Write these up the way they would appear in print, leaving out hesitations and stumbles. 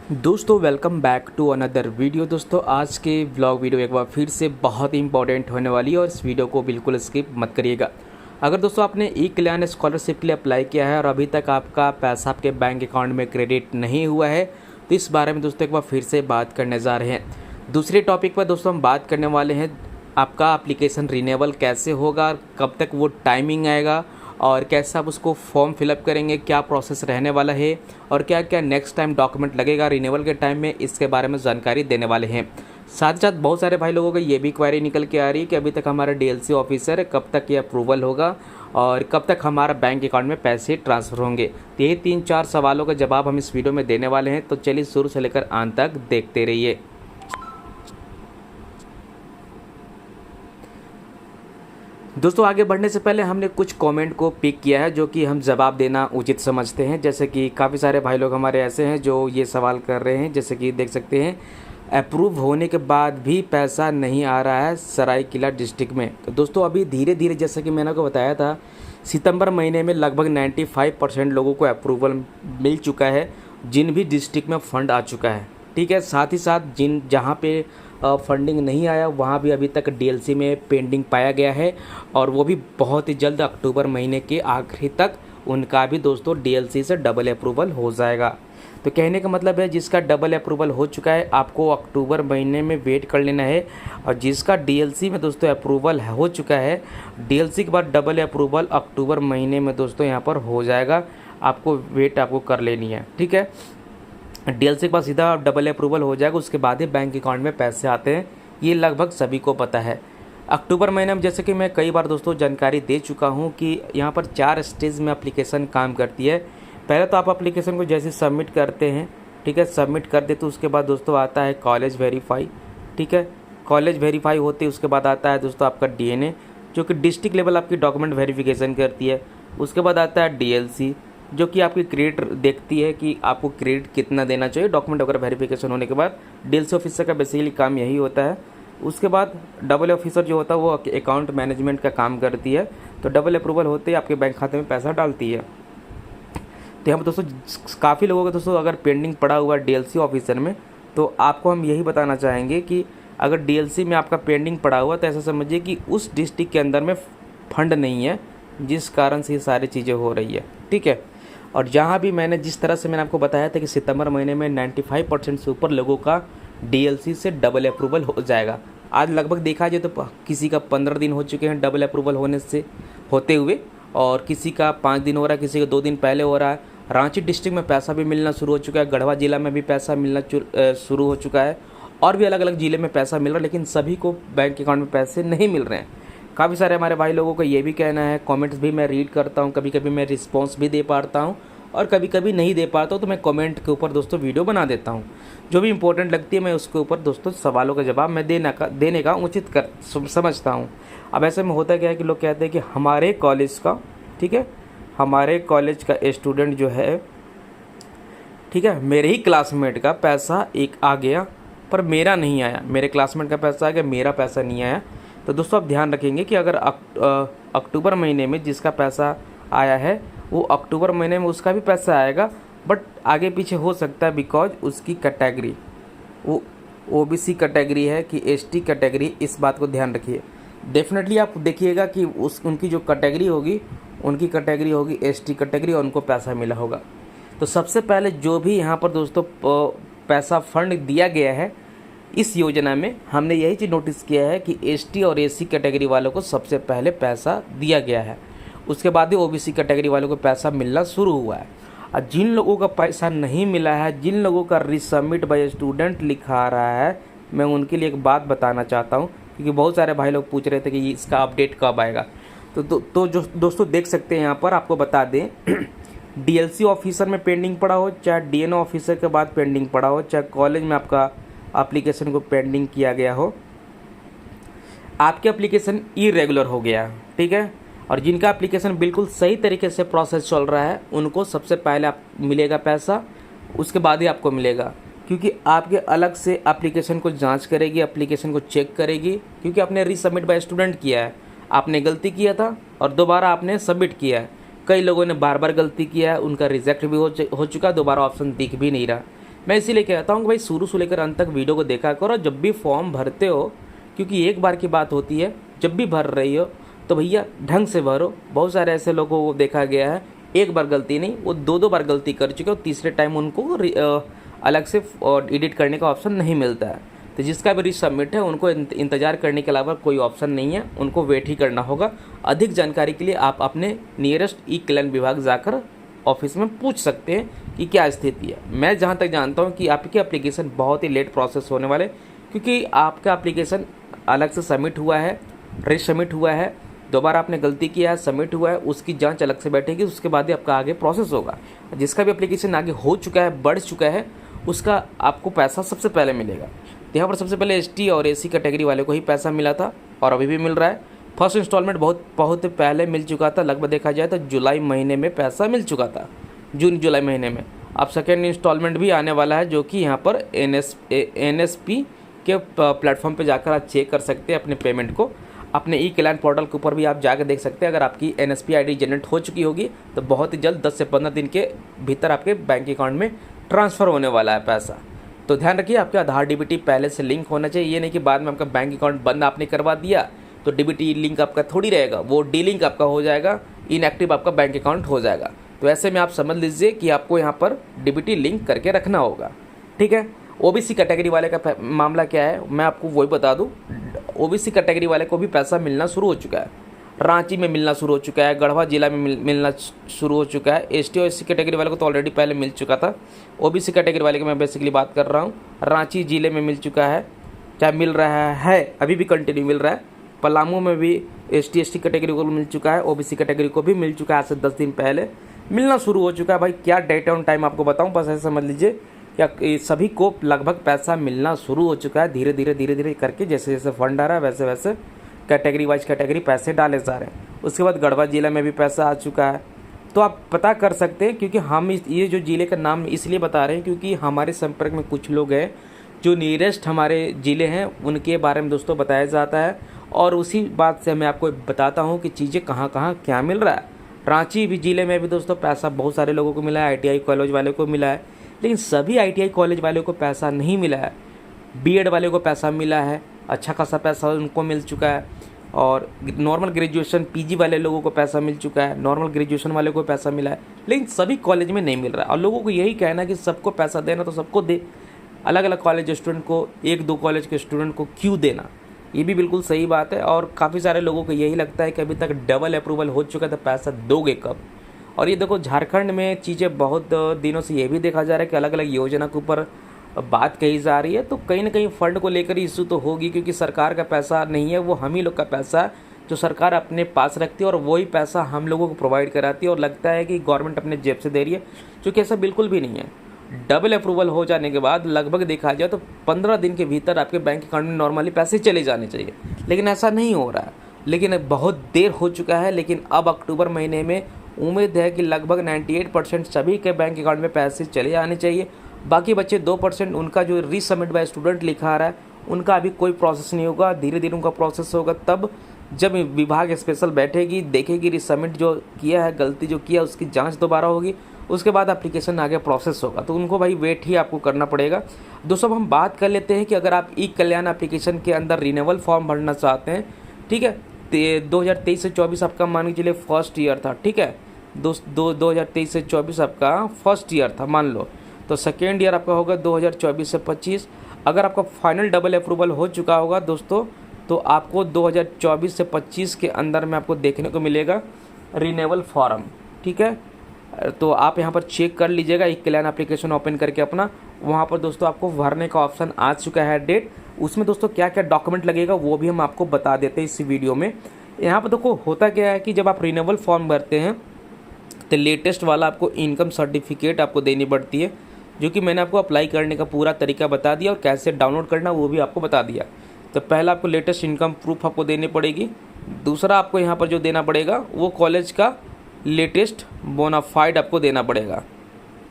दोस्तों welcome back to another video. दोस्तों आज के व्लॉग वीडियो एक बार फिर से बहुत ही इंपॉर्टेंट होने वाली है और इस वीडियो को बिल्कुल स्किप मत करिएगा। अगर दोस्तों आपने ई कल्याण स्कॉलरशिप के लिए अप्लाई किया है और अभी तक आपका पैसा आपके बैंक अकाउंट में क्रेडिट नहीं हुआ है तो इस बारे में दोस्तों एक बार फिर से बात करने जा रहे हैं। दूसरे टॉपिक पर दोस्तों हम बात करने वाले हैं आपका एप्लीकेशन रिन्यूअल कैसे होगा, कब तक वो टाइमिंग आएगा और कैसे आप उसको फॉर्म फिलअप करेंगे, क्या प्रोसेस रहने वाला है और क्या क्या नेक्स्ट टाइम डॉक्यूमेंट लगेगा रिन्यूअल के टाइम में, इसके बारे में जानकारी देने वाले हैं। साथ ही साथ बहुत सारे भाई लोगों को ये भी क्वेरी निकल के आ रही है कि अभी तक हमारा डीएलसी ऑफिसर है, कब तक ये अप्रूवल होगा और कब तक हमारा बैंक अकाउंट में पैसे ट्रांसफ़र होंगे। तो ये 3-4 सवालों का जवाब हम इस वीडियो में देने वाले हैं, तो चलिए शुरू से लेकर अंत तक देखते रहिए। दोस्तों आगे बढ़ने से पहले हमने कुछ कमेंट को पिक किया है जो कि हम जवाब देना उचित समझते हैं। जैसे कि काफ़ी सारे भाई लोग हमारे ऐसे हैं जो ये सवाल कर रहे हैं, जैसे कि देख सकते हैं अप्रूव होने के बाद भी पैसा नहीं आ रहा है सरायकेला डिस्ट्रिक्ट में। तो दोस्तों अभी धीरे धीरे जैसे कि मैंने आपको बताया था सितंबर महीने में लगभग 95% लोगों को अप्रूवल मिल चुका है जिन भी डिस्ट्रिक्ट में फ़ंड आ चुका है। ठीक है, साथ ही साथ जहाँ पे फंडिंग नहीं आया वहाँ भी अभी तक डीएलसी में पेंडिंग पाया गया है और वो भी बहुत ही जल्द अक्टूबर महीने के आखिरी तक उनका भी दोस्तों डीएलसी से डबल अप्रूवल हो जाएगा। तो कहने का मतलब है जिसका डबल अप्रूवल हो चुका है आपको अक्टूबर महीने में वेट कर लेना है और जिसका डीएलसी में दोस्तों अप्रूवल हो चुका है डीएलसी के बाद डबल अप्रूवल अक्टूबर महीने में दोस्तों यहाँ पर हो जाएगा। आपको वेट कर लेनी है। ठीक है, डीएलसी के पास सीधा डबल अप्रूवल हो जाएगा, उसके बाद ही बैंक अकाउंट में पैसे आते हैं। ये लगभग सभी को पता है। अक्टूबर महीने में जैसे कि मैं कई बार दोस्तों जानकारी दे चुका हूँ कि यहाँ पर 4 स्टेज में एप्लीकेशन काम करती है। पहले तो आप एप्लीकेशन को जैसे सबमिट करते हैं, ठीक है, सबमिट कर देते तो उसके बाद दोस्तों आता है कॉलेज वेरीफाई। ठीक है, कॉलेज वेरीफाई होते उसके बाद आता है दोस्तों आपका डीएनए जो कि डिस्ट्रिक्ट लेवल आपकी डॉक्यूमेंट वेरिफिकेशन करती है। उसके बाद आता है डीएलसी जो कि आपकी क्रेडिट देखती है कि आपको क्रेडिट कितना देना चाहिए डॉक्यूमेंट वगैरह वेरिफिकेशन होने के बाद। डीएलसी ऑफिसर का बेसिकली काम यही होता है। उसके बाद डबल ऑफिसर जो होता है वो अकाउंट मैनेजमेंट का काम करती है। तो डबल अप्रूवल होते ही आपके बैंक खाते में पैसा डालती है। तो यहाँ पर दोस्तों काफ़ी लोगों का दोस्तों अगर पेंडिंग पड़ा हुआ है डीएलसी ऑफिसर में तो आपको हम यही बताना चाहेंगे कि अगर डीएलसी में आपका पेंडिंग पड़ा हुआ तो ऐसा समझिए कि उस डिस्ट्रिक्ट के अंदर में फंड नहीं है जिस कारण से ये सारी चीज़ें हो रही है। ठीक है, और जहाँ भी जिस तरह से मैंने आपको बताया था कि सितंबर महीने में 95% से ऊपर लोगों का डीएलसी से डबल अप्रूवल हो जाएगा। आज लगभग देखा जाए तो किसी का 15 दिन हो चुके हैं डबल अप्रूवल होते हुए और किसी का 5 दिन हो रहा है, किसी का 2 दिन पहले हो रहा है। रांची डिस्ट्रिक्ट में पैसा भी मिलना शुरू हो चुका है, गढ़वा जिला में भी पैसा मिलना शुरू हो चुका है और भी अलग अलग ज़िले में पैसा मिल रहा है, लेकिन सभी को बैंक अकाउंट में पैसे नहीं मिल रहे हैं। काफ़ी सारे हमारे भाई लोगों को ये भी कहना है, कमेंट्स भी मैं रीड करता हूँ, कभी कभी मैं रिस्पॉन्स भी दे पाता हूँ और कभी कभी नहीं दे पाता हूँ तो मैं कमेंट के ऊपर दोस्तों वीडियो बना देता हूँ। जो भी इंपॉर्टेंट लगती है मैं उसके ऊपर दोस्तों सवालों का जवाब मैं देने का उचित समझता हूँ। अब ऐसे में होता क्या है कि लोग कहते हैं कि हमारे कॉलेज का, ठीक है, हमारे कॉलेज का स्टूडेंट जो है, ठीक है, मेरे ही क्लासमेट का पैसा एक आ गया पर मेरा नहीं आया, मेरे क्लासमेट का पैसा आ गया मेरा पैसा नहीं आया। तो दोस्तों आप ध्यान रखेंगे कि अगर अक्टूबर महीने में जिसका पैसा आया है वो अक्टूबर महीने में उसका भी पैसा आएगा, बट आगे पीछे हो सकता है बिकॉज उसकी कैटेगरी वो ओबीसी कैटेगरी है कि एसटी कैटेगरी, इस बात को ध्यान रखिए। डेफिनेटली आप देखिएगा कि उनकी जो कैटेगरी होगी उनकी कैटेगरी होगी एसटी कैटेगरी और उनको पैसा मिला होगा। तो सबसे पहले जो भी यहाँ पर दोस्तों पैसा फंड दिया गया है इस योजना में हमने यही चीज़ नोटिस किया है कि एसटी और एसी कैटेगरी वालों को सबसे पहले पैसा दिया गया है, उसके बाद ही ओबीसी कैटेगरी वालों को पैसा मिलना शुरू हुआ है। और जिन लोगों का पैसा नहीं मिला है, जिन लोगों का रिसबमिट बाय स्टूडेंट लिखा आ रहा है, मैं उनके लिए एक बात बताना चाहता हूँ क्योंकि बहुत सारे भाई लोग पूछ रहे थे कि इसका अपडेट कब आएगा। तो जो दोस्तों देख सकते हैं यहाँ पर आपको बता दें डीएलसी ऑफिसर में पेंडिंग पड़ा हो, चाहे डीएनओ ऑफिसर के बाद पेंडिंग पड़ा हो, चाहे कॉलेज में आपका एप्लीकेशन को पेंडिंग किया गया हो, आपके एप्लीकेशन इरेगुलर हो गया, ठीक है, और जिनका एप्लीकेशन बिल्कुल सही तरीके से प्रोसेस चल रहा है उनको सबसे पहले मिलेगा पैसा, उसके बाद ही आपको मिलेगा क्योंकि आपके अलग से एप्लीकेशन को जांच करेगी, एप्लीकेशन को चेक करेगी क्योंकि आपने रीसबमिट बाय स्टूडेंट किया है, आपने गलती किया था और दोबारा आपने सबमिट किया है। कई लोगों ने बार बार गलती किया है, उनका रिजेक्ट भी हो चुका, दोबारा ऑप्शन दिख भी नहीं रहा। मैं इसीलिए कहता हूँ कि भाई शुरू से लेकर अंत तक वीडियो को देखा करो। जब भी फॉर्म भरते हो, क्योंकि एक बार की बात होती है, जब भी भर रही हो तो भैया ढंग से भरो। बहुत सारे ऐसे लोगों को देखा गया है, एक बार गलती नहीं, वो दो बार गलती कर चुके हो, तीसरे टाइम उनको अलग से एडिट करने का ऑप्शन नहीं मिलता है। तो जिसका भी रीसबमिट है उनको इंतज़ार करने के अलावा कोई ऑप्शन नहीं है, उनको वेट ही करना होगा। अधिक जानकारी के लिए आप अपने नियरेस्ट ई कल्याण विभाग जाकर ऑफिस में पूछ सकते हैं कि क्या स्थिति है। मैं जहाँ तक जानता हूँ कि आपकी एप्लीकेशन बहुत ही लेट प्रोसेस होने वाले, क्योंकि आपका एप्लीकेशन अलग से सबमिट हुआ है, रीसबमिट हुआ है, दोबारा आपने गलती किया है, सबमिट हुआ है, उसकी जांच अलग से बैठेगी, उसके बाद ही आपका आगे प्रोसेस होगा। जिसका भी एप्लीकेशन आगे हो चुका है, बढ़ चुका है, उसका आपको पैसा सबसे पहले मिलेगा। तो यहाँ पर सबसे पहले एसटी और एसी कैटेगरी वाले को ही पैसा मिला था और अभी भी मिल रहा है। फर्स्ट इंस्टॉलमेंट बहुत पहले मिल चुका था, लगभग देखा जाए तो जुलाई महीने में पैसा मिल चुका था, जून जुलाई महीने में। अब सेकेंड इंस्टॉलमेंट भी आने वाला है, जो कि यहाँ पर NSP के प्लेटफॉर्म पे जाकर आप चेक कर सकते हैं अपने पेमेंट को। अपने ई कल्याण पोर्टल के ऊपर भी आप जाकर देख सकते हैं। अगर आपकी NSP ID जनरेट हो चुकी होगी तो बहुत ही जल्द 10 से 15 दिन के भीतर आपके बैंक अकाउंट में ट्रांसफ़र होने वाला है पैसा। तो ध्यान रखिए, आपका आधार DBT पहले से लिंक होना चाहिए। ये नहीं कि बाद में आपका बैंक अकाउंट बंद आपने करवा दिया तो DBT लिंक आपका थोड़ी रहेगा, वो डी-लिंक आपका हो जाएगा, इनएक्टिव आपका बैंक अकाउंट हो जाएगा। तो ऐसे में आप समझ लीजिए कि आपको यहाँ पर DBT लिंक करके रखना होगा, ठीक है। OBC कैटेगरी वाले का मामला क्या है, मैं आपको वही बता दूँ। OBC कैटेगरी वाले को भी पैसा मिलना शुरू हो चुका है, रांची में मिलना शुरू हो चुका है, गढ़वा जिला में मिलना शुरू हो चुका है। ST और SC कैटेगरी वाले को तो ऑलरेडी पहले मिल चुका था। OBC कैटेगरी वाले की मैं बेसिकली बात कर रहा हूँ। रांची जिले में मिल चुका है, क्या मिल रहा है, अभी भी कंटिन्यू मिल रहा है। पलामू में भी ST ST कैटेगरी को मिल चुका है, OBC कैटेगरी को भी मिल चुका है, आज से 10 दिन पहले मिलना शुरू हो चुका है। भाई क्या डेट ऑन टाइम आपको बताऊँ, बस ऐसे समझ लीजिए क्या सभी को लगभग पैसा मिलना शुरू हो चुका है। धीरे धीरे करके जैसे जैसे फंड आ रहा है वैसे वैसे कैटेगरी वाइज कैटेगरी पैसे डाले जा रहे हैं। उसके बाद गढ़वा जिला में भी पैसा आ चुका है। तो आप पता कर सकते हैं, क्योंकि हम ये जो जिले का नाम इसलिए बता रहे हैं क्योंकि हमारे संपर्क में कुछ लोग हैं जो नियरेस्ट हमारे ज़िले हैं, उनके बारे में दोस्तों बताया जाता है। और उसी बात से मैं आपको बताता हूँ कि चीज़ें कहाँ कहाँ क्या मिल रहा है। रांची भी ज़िले में भी दोस्तों पैसा बहुत सारे लोगों को मिला है, ITI कॉलेज वाले को मिला है, लेकिन सभी ITI कॉलेज वाले को पैसा नहीं मिला है। BEd वाले को पैसा मिला है, अच्छा खासा पैसा उनको मिल चुका है। और नॉर्मल ग्रेजुएशन PG वाले लोगों को पैसा मिल चुका है, नॉर्मल ग्रेजुएशन वाले को पैसा मिला है, लेकिन सभी कॉलेज में नहीं मिल रहा है। और लोगों को यही कहना है कि सबको पैसा देना तो सबको दे, अलग अलग कॉलेज स्टूडेंट को, एक दो कॉलेज के स्टूडेंट को क्यों देना, ये भी बिल्कुल सही बात है। और काफ़ी सारे लोगों को यही लगता है कि अभी तक डबल अप्रूवल हो चुका है तो पैसा दोगे कब। और ये देखो झारखंड में चीज़ें बहुत दिनों से ये भी देखा जा रहा है कि अलग अलग योजना के ऊपर बात कही जा रही है, तो कहीं ना कहीं फंड को लेकर इशू तो होगी, क्योंकि सरकार का पैसा नहीं है, वो हम ही लोग का पैसा है जो सरकार अपने पास रखती है और वही पैसा हम लोगों को प्रोवाइड कराती है। और लगता है कि गवर्नमेंट अपने जेब से दे रही है, जो कि ऐसा बिल्कुल भी नहीं है। डबल अप्रूवल हो जाने के बाद लगभग देखा जाए तो 15 दिन के भीतर आपके बैंक अकाउंट में नॉर्मली पैसे चले जाने चाहिए, लेकिन ऐसा नहीं हो रहा है। लेकिन बहुत देर हो चुका है, लेकिन अब अक्टूबर महीने में उम्मीद है कि लगभग 98% सभी के बैंक अकाउंट में पैसे चले आने चाहिए। बाकी बच्चे 2% उनका जो रीसबमिट बाय स्टूडेंट लिखा आ रहा है उनका अभी कोई प्रोसेस नहीं होगा, धीरे धीरे उनका प्रोसेस होगा। तब जब विभाग स्पेशल बैठेगी, देखेगी रीसबमिट जो किया है, गलती जो किया उसकी जांच दोबारा होगी, उसके बाद एप्लीकेशन आगे प्रोसेस होगा। तो उनको भाई वेट ही आपको करना पड़ेगा। दोस्तों अब हम बात कर लेते हैं कि अगर आप ई कल्याण एप्लीकेशन के अंदर रिन्यूअल फॉर्म भरना चाहते हैं, ठीक है, 2023 से 24 आपका मान के चलिए फर्स्ट ईयर था, ठीक है, 2023 से 24 आपका फर्स्ट ईयर था मान लो, तो सेकेंड ईयर आपका होगा 2024 से 25। अगर आपका फाइनल डबल अप्रूवल हो चुका होगा दोस्तों, तो आपको 2024 से 25 के अंदर में आपको देखने को मिलेगा रिन्यूअल फॉर्म, ठीक है। तो आप यहाँ पर चेक कर लीजिएगा, ई कल्याण एप्लीकेशन ओपन करके अपना, वहाँ पर दोस्तों आपको भरने का ऑप्शन आ चुका है डेट। उसमें दोस्तों क्या क्या डॉक्यूमेंट लगेगा वो भी हम आपको बता देते हैं इस वीडियो में। यहाँ पर देखो होता क्या है कि जब आप रिन्यूअल फॉर्म भरते हैं तो लेटेस्ट वाला आपको इनकम सर्टिफिकेट आपको देनी पड़ती है, जो कि मैंने आपको अप्लाई करने का पूरा तरीका बता दिया और कैसे डाउनलोड करना वो भी आपको बता दिया। तो पहला आपको लेटेस्ट इनकम प्रूफ आपको देनी पड़ेगी। दूसरा आपको यहाँ पर जो देना पड़ेगा वो कॉलेज का लेटेस्ट बोनाफाइड आपको देना पड़ेगा।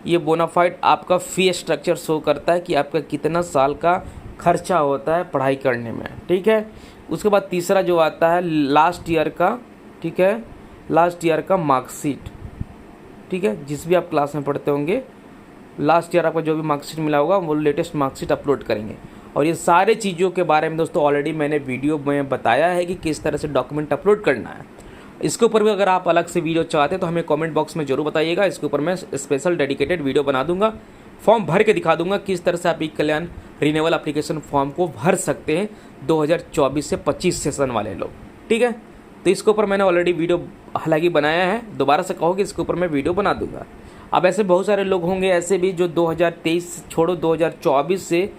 ये बोनाफाइड आपका फी स्ट्रक्चर शो करता है कि आपका कितना साल का खर्चा होता है पढ़ाई करने में, ठीक है। उसके बाद तीसरा जो आता है लास्ट ईयर का, ठीक है, लास्ट ईयर का मार्कशीट, ठीक है, जिस भी आप क्लास में पढ़ते होंगे लास्ट ईयर आपका जो भी मार्कशीट मिला होगा वो लेटेस्ट मार्कशीट अपलोड करेंगे। और ये सारे चीज़ों के बारे में दोस्तों ऑलरेडी मैंने वीडियो में बताया है कि किस तरह से डॉक्यूमेंट अपलोड करना है। इसके ऊपर भी अगर आप अलग से वीडियो चाहते हैं तो हमें कमेंट बॉक्स में जरूर बताइएगा। इसके ऊपर मैं स्पेशल डेडिकेटेड वीडियो बना दूंगा, फॉर्म भर के दिखा दूंगा किस तरह से आप ई कल्याण रिन्यूअल एप्लीकेशन फॉर्म को भर सकते हैं 2024 से 25 सेशन वाले लोग। ठीक है, तो इसके ऊपर मैंने ऑलरेडी वीडियो हालांकि बनाया है, दोबारा से कहो कि इसके ऊपर मैं वीडियो बना दूंगा। अब ऐसे बहुत सारे लोग होंगे ऐसे भी जो 2023 छोड़ो 2024 से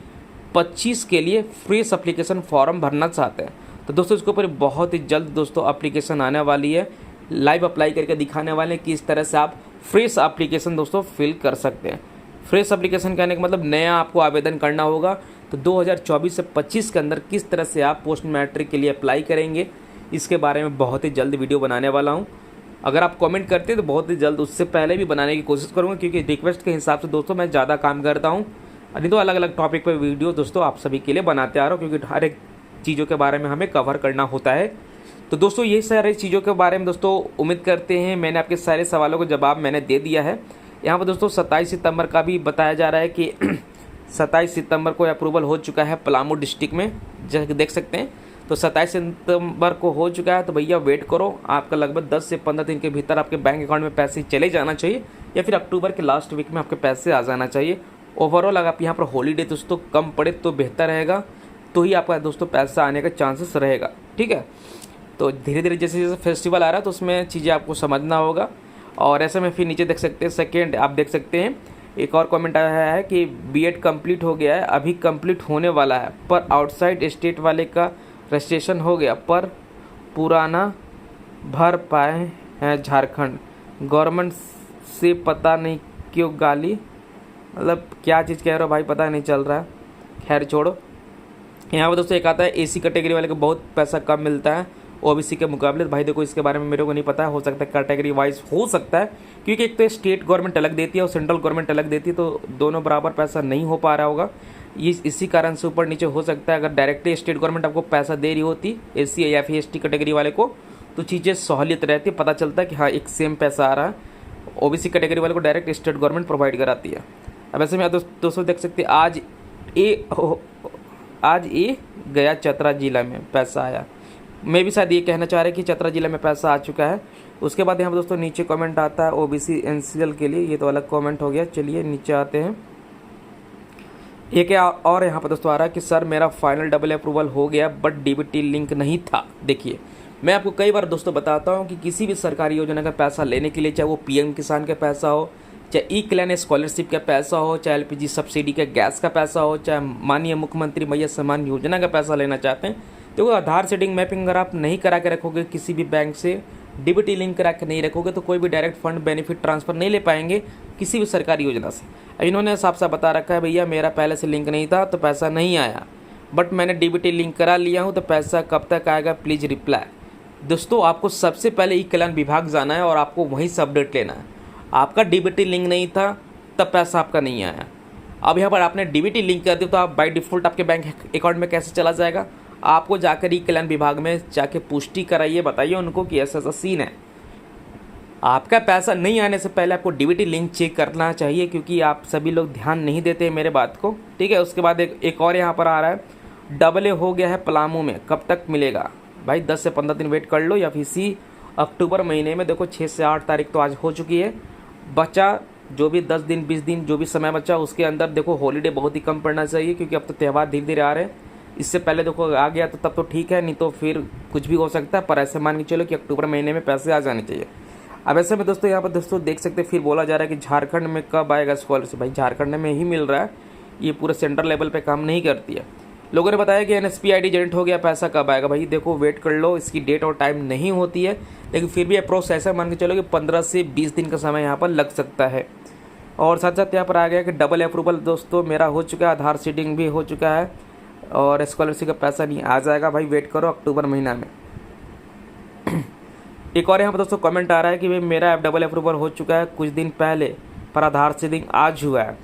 25 के लिए फ्रेश एप्लीकेशन फॉर्म भरना चाहते हैं। तो दोस्तों इसके ऊपर बहुत ही जल्द दोस्तों एप्लीकेशन आने वाली है, लाइव अप्लाई करके दिखाने वाले हैं कि इस तरह से आप फ्रेश एप्लीकेशन दोस्तों फिल कर सकते हैं। फ्रेश एप्लीकेशन कहने का मतलब नया आपको आवेदन करना होगा। तो 2024 से 25 के अंदर किस तरह से आप पोस्ट मैट्रिक के लिए अप्लाई करेंगे इसके बारे में बहुत ही जल्द वीडियो बनाने वाला हूँ। अगर आप कमेंट करते हैं तो बहुत ही जल्द उससे पहले भी बनाने की कोशिश करूँगा, क्योंकि रिक्वेस्ट के हिसाब से दोस्तों मैं ज़्यादा काम करता हूँ। नहीं तो अलग अलग टॉपिक पर वीडियो दोस्तों आप सभी के लिए बनाते आ रहा हूँ, क्योंकि हर एक चीज़ों के बारे में हमें कवर करना होता है। तो दोस्तों यही सारी चीज़ों के बारे में दोस्तों उम्मीद करते हैं मैंने आपके सारे सवालों को जवाब मैंने दे दिया है। यहाँ पर दोस्तों 27 सितंबर का भी बताया जा रहा है कि 27 सितंबर को अप्रूवल हो चुका है पलामू डिस्ट्रिक्ट में, जैसे देख सकते हैं। तो 27 सितंबर को हो चुका है, तो भैया वेट करो, आपका लगभग 10 से 15 दिन के भीतर आपके बैंक अकाउंट में पैसे चले जाना चाहिए, या फिर अक्टूबर के लास्ट वीक में आपके पैसे आ जाना चाहिए। ओवरऑल अगर आप यहाँ पर हॉलीडे दोस्तों कम पड़े तो बेहतर रहेगा, तो ही आपका दोस्तों पैसा आने का चांसेस रहेगा। ठीक है, तो धीरे धीरे जैसे जैसे फेस्टिवल आ रहा है तो उसमें चीज़ें आपको समझना होगा। और ऐसे में फिर नीचे देख सकते हैं सेकेंड आप देख सकते हैं एक और कमेंट आया है कि बीएड कंप्लीट हो गया है, अभी कंप्लीट होने वाला है, पर आउटसाइड स्टेट वाले का रजिस्ट्रेशन हो गया पर पुराना भर पाए हैं झारखंड गवर्नमेंट से, पता नहीं क्यों गाली, मतलब क्या चीज़ कह रहे हो भाई पता नहीं चल रहा है। खैर छोड़ो। यहाँ पर दोस्तों एक आता है एसी कैटेगरी वाले को बहुत पैसा कम मिलता है ओबीसी के मुकाबले। भाई देखो इसके बारे में मेरे को नहीं पता है, हो सकता है कैटेगरी वाइज हो सकता है, क्योंकि एक तो स्टेट गवर्नमेंट अलग देती है और सेंट्रल गवर्नमेंट अलग देती है, तो दोनों बराबर पैसा नहीं हो पा रहा होगा। इसी कारण से ऊपर नीचे हो सकता है। अगर डायरेक्टली स्टेट गवर्नमेंट आपको पैसा दे रही होती एसी या फिर एसटी कैटेगरी वाले को, तो चीज़ें सहूलियत रहती है, पता चलता है कि हाँ एक सेम पैसा आ रहा है। ओबीसी कैटेगरी वाले को डायरेक्ट स्टेट गवर्नमेंट प्रोवाइड कराती है। अब ऐसे में दोस्तों देख सकते हैं आज ये गया चतरा जिला में पैसा आया। मैं भी शायद ये कहना चाह रहे कि चतरा जिला में पैसा आ चुका है। उसके बाद यहाँ पर दोस्तों नीचे कमेंट आता है ओबीसी एनसीएल के लिए, ये तो अलग कमेंट हो गया। चलिए नीचे आते हैं। ये क्या और यहाँ पर दोस्तों आ रहा है कि सर मेरा फाइनल डबल अप्रूवल हो गया बट डीबीटी लिंक नहीं था। देखिए मैं आपको कई बार दोस्तों बताता हूँ कि किसी भी सरकारी योजना का पैसा लेने के लिए, चाहे वो पीएम किसान का पैसा हो, चाहे ई कल्याण स्कॉलरशिप का पैसा हो, चाहे एलपीजी सब्सिडी का गैस का पैसा हो, चाहे माननीय मुख्यमंत्री मैया सम्मान योजना का पैसा लेना चाहते हैं, तो आधार सेटिंग मैपिंग अगर आप नहीं करा के रखोगे, किसी भी बैंक से डीबीटी लिंक करा के नहीं रखोगे, तो कोई भी डायरेक्ट फंड बेनिफिट ट्रांसफ़र नहीं ले पाएंगे किसी भी सरकारी योजना से। इन्होंने साफ साफ बता रखा है भैया मेरा पहले से लिंक नहीं था तो पैसा नहीं आया, बट मैंने डीबीटी लिंक करा लिया हूँ, तो पैसा कब तक आएगा प्लीज़ रिप्लाई। दोस्तों आपको सबसे पहले ई कल्याण विभाग जाना है और आपको वहीं से अपडेट लेना है। आपका डीबीटी लिंक नहीं था तब पैसा आपका नहीं आया। अब यहाँ पर आपने डीबीटी लिंक कर दिया तो आप बाय डिफ़ॉल्ट आपके बैंक अकाउंट में कैसे चला जाएगा? आपको जाकर ई कल्याण विभाग में जाके पुष्टि कराइए, बताइए उनको कि ऐसा ऐसा सीन है। आपका पैसा नहीं आने से पहले आपको डीबीटी लिंक चेक करना चाहिए, क्योंकि आप सभी लोग ध्यान नहीं देते मेरे बात को। ठीक है, उसके बाद एक और यहाँ पर आ रहा है डबल ए हो गया है पलामू में, कब तक मिलेगा? भाई 10 से 15 दिन वेट कर लो, या फिर इसी अक्टूबर महीने में। देखो 6 से 8 तारीख तो आज हो चुकी है, बचा जो भी 10 दिन 20 दिन जो भी समय बचा उसके अंदर देखो हॉलीडे बहुत ही कम पड़ना चाहिए, क्योंकि अब तो त्यौहार धीरे धीरे आ रहे हैं। इससे पहले देखो आ गया तो तब तो ठीक है, नहीं तो फिर कुछ भी हो सकता है, पर ऐसे मान के चलो कि अक्टूबर महीने में पैसे आ जाने चाहिए। अब ऐसे में दोस्तों यहाँ पर दोस्तों देख सकते हैं फिर बोला जा रहा है कि झारखंड में कब आएगा स्कॉलरशिप। भाई झारखंड में ही मिल रहा है, ये पूरे सेंट्रल लेवल पे काम नहीं करती है। लोगों ने बताया कि एनएसपी आईडी जनरेट हो गया, पैसा कब आएगा? भाई देखो वेट कर लो, इसकी डेट और टाइम नहीं होती है, लेकिन फिर भी अप्रोक्स ऐसा मान के चलो कि 15 से 20 दिन का समय यहाँ पर लग सकता है। और साथ साथ यहाँ पर आ गया कि डबल अप्रूवल दोस्तों मेरा हो चुका है, आधार सीडिंग भी हो चुका है, और स्कॉलरशिप का पैसा नहीं आ जाएगा। भाई वेट करो अक्टूबर महीना में। एक और यहाँ पर दोस्तों कमेंट आ रहा है कि भाई मेरा डबल अप्रूवल हो चुका है कुछ दिन पहले, पर आधार सीडिंग आज हुआ है।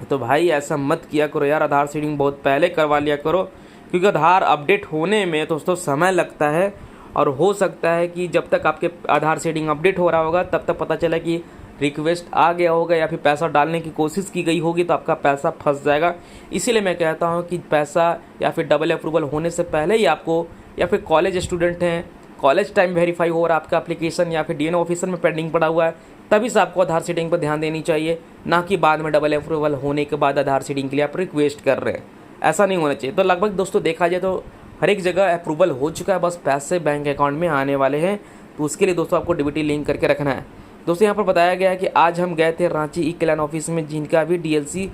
तो भाई ऐसा मत किया करो यार, आधार सीडिंग बहुत पहले करवा लिया करो, क्योंकि आधार अपडेट होने में दोस्तों समय लगता है, और हो सकता है कि जब तक आपके आधार सीडिंग अपडेट हो रहा होगा तब तक पता चला कि रिक्वेस्ट आ गया होगा या फिर पैसा डालने की कोशिश की गई होगी तो आपका पैसा फंस जाएगा। इसीलिए मैं कहता हूँ कि पैसा या फिर डबल अप्रूवल होने से पहले ही आपको, या फिर कॉलेज स्टूडेंट हैं, कॉलेज टाइम वेरीफाई हो रहा है आपका एप्लीकेशन या फिर डीएनओ ऑफिसर में पेंडिंग पड़ा हुआ है, तभी से आपको आधार सीडिंग पर ध्यान देनी चाहिए, ना कि बाद में डबल अप्रूवल होने के बाद आधार सीडिंग के लिए आप रिक्वेस्ट कर रहे हैं। ऐसा नहीं होना चाहिए। तो लगभग दोस्तों देखा जाए तो हर एक जगह अप्रूवल हो चुका है, बस पैसे बैंक अकाउंट में आने वाले हैं। तो उसके लिए दोस्तों आपको डीबीटी लिंक करके रखना है। दोस्तों यहाँ पर बताया गया है कि आज हम गए थे रांची ई कल्याण ऑफिस में, जिनका भी डीएलसी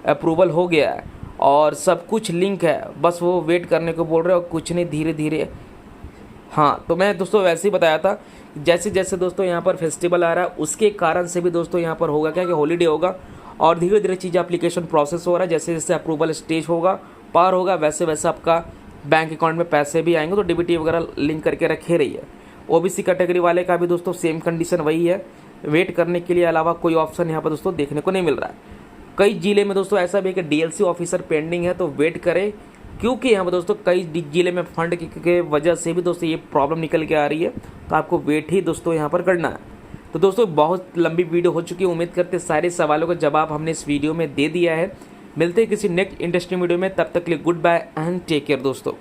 अप्रूवल हो गया है और सब कुछ लिंक है, बस वो वेट करने को बोल रहे हैं और कुछ नहीं, धीरे धीरे। हाँ, तो मैं दोस्तों वैसे ही बताया था, जैसे जैसे दोस्तों यहाँ पर फेस्टिवल आ रहा है उसके कारण से भी दोस्तों यहाँ पर होगा क्या कि हॉलीडे होगा और धीरे धीरे चीज़ एप्लीकेशन प्रोसेस हो रहा है। जैसे जैसे अप्रूवल स्टेज होगा, पार होगा, वैसे वैसे आपका बैंक अकाउंट में पैसे भी आएंगे। तो डीबीटी वगैरह लिंक करके रखे रही है। ओबीसी कैटेगरी वाले का भी दोस्तों सेम कंडीशन वही है, वेट करने के लिए अलावा कोई ऑप्शन यहाँ पर दोस्तों देखने को नहीं मिल रहा है। कई जिले में दोस्तों ऐसा भी है कि डीएलसी ऑफिसर पेंडिंग है, तो वेट करें, क्योंकि यहाँ पर दोस्तों कई जिले में फंड के वजह से भी दोस्तों ये प्रॉब्लम निकल के आ रही है। तो आपको वेट ही दोस्तों यहाँ पर करना है। तो दोस्तों बहुत लंबी वीडियो हो चुकी है, उम्मीद करते सारे सवालों का जवाब हमने इस वीडियो में दे दिया है। मिलते हैं किसी नेक्स्ट इंटरेस्टिंग वीडियो में, तब तक के लिए goodbye and take care दोस्तों।